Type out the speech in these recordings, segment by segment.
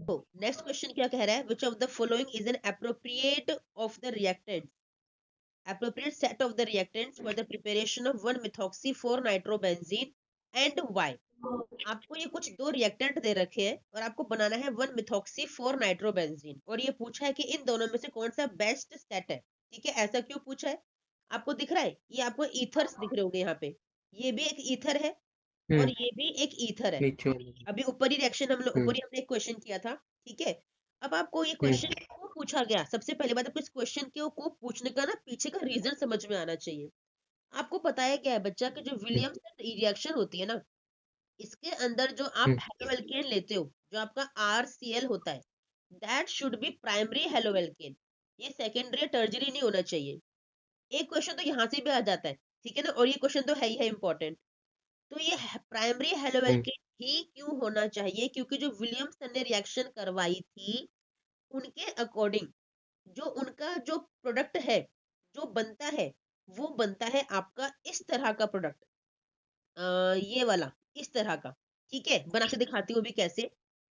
तो next question क्या कह रहा है, which of the following is an appropriate set of the reactants for the preparation of 1-methoxy-4-nitrobenzene and why? आपको ये कुछ दो रिएक्टेंट दे रखे हैं और आपको बनाना है 1-methoxy-4-nitrobenzene और ये पूछा है कि इन दोनों में से कौन सा बेस्ट सेट है। ठीक है, ऐसा क्यों पूछा है? आपको दिख रहा है, ये आपको ईथर्स दिख रहे होंगे यहाँ पे, ये भी एक ईथर है और हम्म ये भी एक ईथर है। नीचे वाले। अभी ऊपर ही रिएक्शन हम लोग, ऊपर हम्म ही हमने एक क्वेश्चन किया था। ठीक है, अब आपको ये हम्म क्वेश्चन क्यों पूछा गया, सबसे पहले बात, आपको इस क्वेश्चन को पूछने का ना पीछे का रीजन समझ में आना चाहिए। आपको बताया क्या है बच्चा कि जो हम्म विलियम्सन रिएक्शन होती है ना, इसके अंदर जो आप हम्म हेलोएल्केन लेते हो, जो आपका RCl होता है, that should be primary haloalkane, ये सेकेंडरी टर्जरी नहीं होना चाहिए। एक क्वेश्चन तो यहाँ से भी आ जाता है, ठीक है ना, और ये क्वेश्चन तो है ही है इंपॉर्टेंट। तो ये प्राइमरी हम्म हेलोएल्केन ही क्यों होना चाहिए, क्योंकि जो विलियम्सन ने रिएक्शन करवाई थी उनके अकॉर्डिंग जो उनका जो प्रोडक्ट है, जो बनता है, वो बनता है आपका इस तरह का प्रोडक्ट, ये वाला, इस तरह का। ठीक है, बना के दिखाती हूँ भी कैसे।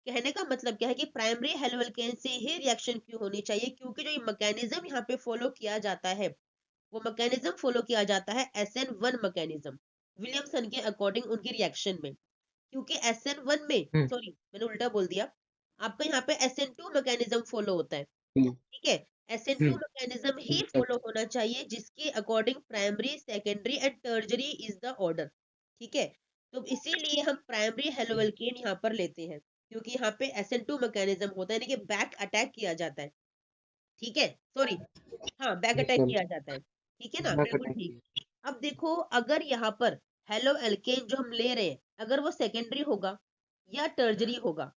कहने का मतलब क्या है कि प्राइमरी हेलोएल्केन से ही रिएक्शन क्यों होनी चाहिए, क्योंकि जो ये मैकेनिज्म यहाँ पे फॉलो किया जाता है, वो मैकेनिज्म फॉलो किया जाता है SN1 मैकेनिज्म, विलियमसन के अकॉर्डिंग उनकी रिएक्शन में। क्योंकि SN1 में, हम्म सॉरी मैंने उल्टा बोल दिया, आपका यहाँ पे SN2 मैकेनिज्म फॉलो होता है। हम्म ठीक है, SN2 मैकेनिज्म ही फॉलो exact, होना चाहिए, जिसके according primary, secondary and टर्जरी is the order. ठीक है, तो इसीलिए हम प्राइमरी हेलोएल्केन यहाँ पर लेते हैं, क्योंकि यहाँ पे SN2 मैकेनिज्म होता है, यानी कि बैक अटैक किया जाता है। ठीक है, सॉरी, हाँ बैक yes अटैक ma'am, किया जाता है। ठीक है ना, back बिल्कुल attack ठीक। किया। अब देखो, अगर यहाँ पर हेलोएल्केन जो हम ले रहे हैं, अगर वो सेकेंडरी होगा या टर्जरी होगा,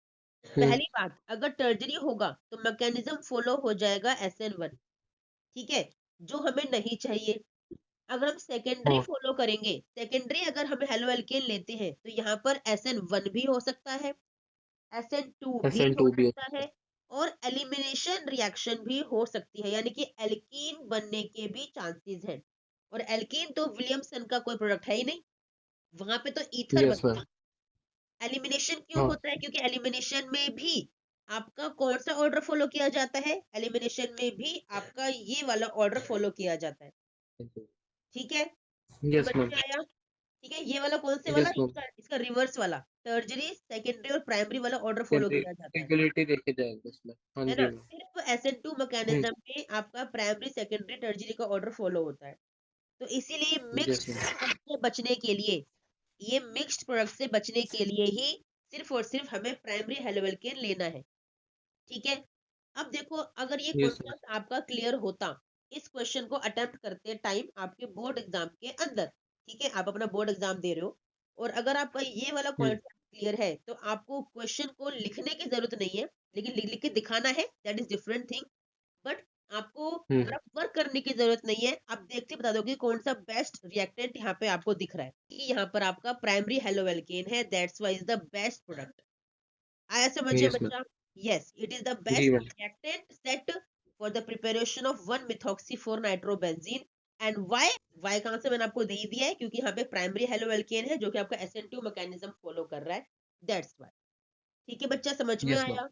हम्म पहली बात, अगर टर्जरी होगा तो मैकेनिज्म फॉलो हो जाएगा SN1। ठीक है, जो हमें नहीं चाहिए। अगर हम सेकेंडरी हाँ फॉलो करेंगे, सेकेंडरी अगर हम हेलोएल्केन लेते हैं, तो यहाँ पर SN1 भी हो सकता है, SN2 भी हो SN2 भी हो सकता सकता है, है। और एलिमिनेशन रिएक्शन भी हो सकती है, यानी कि एल्कीन बनने के भी चांसेस हैं। और एल्कीन तो विलियमसन का कोई प्रोडक्ट है ही नहीं, वहां पे तो ईथर यस बनता मैम। है। एलिमिनेशन क्यों हाँ होता है, क्योंकि एलिमिनेशन में भी आपका कौन सा ऑर्डर फॉलो किया जाता है, एलिमिनेशन में भी आपका ये वाला ऑर्डर फॉलो किया जाता है। ठीक है, यस समझ मैम। में आया? ठीक है, ये वाला कौन से वाला, यस मैम। इसका इसका रिवर्स वाला, टर्जरी, सेकेंडरी और प्राइमरी वाला ऑर्डर फॉलो सेकेंडरी किया जाता इक्वलिटी देखे जाएगा इसमें। हाँ है ना। जी मैम। सिर्फ SN2 मैकेनिज्म में आपका प्राइमरी, सेकेंडरी, टर्जरी का ऑर्डर फॉलो होता है। तो इसीलिए यस मिक्स्ड मैम। प्रोडक्ट से बचने के लिए, ये मिक्स्ड प्रोडक्ट से बचने के लिए ही सिर्फ और सिर्फ हमें प्राइमरी हेलोएल्केन लेना है। ठीक है, अब देखो, अगर ये यस मैम। कॉन्सेप्ट आपका क्लियर होता इस क्वेश्चन को अटेम्प्ट करते टाइम आपके बोर्ड एग्जाम के अंदर, ठीक है, आप अपना बोर्ड एग्जाम दे रहे हो, और अगर आपका ये वाला हम्म कॉन्सेप्ट क्लियर है, तो आपको क्वेश्चन को लिखने की जरूरत नहीं है, लेकिन लिख लिख के दिखाना है, that is different thing. But आपको हम्म रफ वर्क करने की जरूरत नहीं है, आप देखते बता दोगे कौन सा बेस्ट रिएक्टेंट यहाँ पे आपको दिख रहा है, कि यहाँ पर आपका प्राइमरी हेलोएल्केन है, that's why is the best product. आया समझ में यस मैम। बच्चा? Yes, it is the G best ma'am. reactant set for the preparation of 1-methoxy-4-nitrobenzene। And Y कहाँ से मैंने आपको दे ही दिया है, क्योंकि यहाँ पे प्राइमरी हेलोएल्केन है जो कि आपका SN2 मैकेनिज्म फॉलो कर रहा है, दैट्स वाई। ठीक है बच्चा, समझ में यस मैम। आया?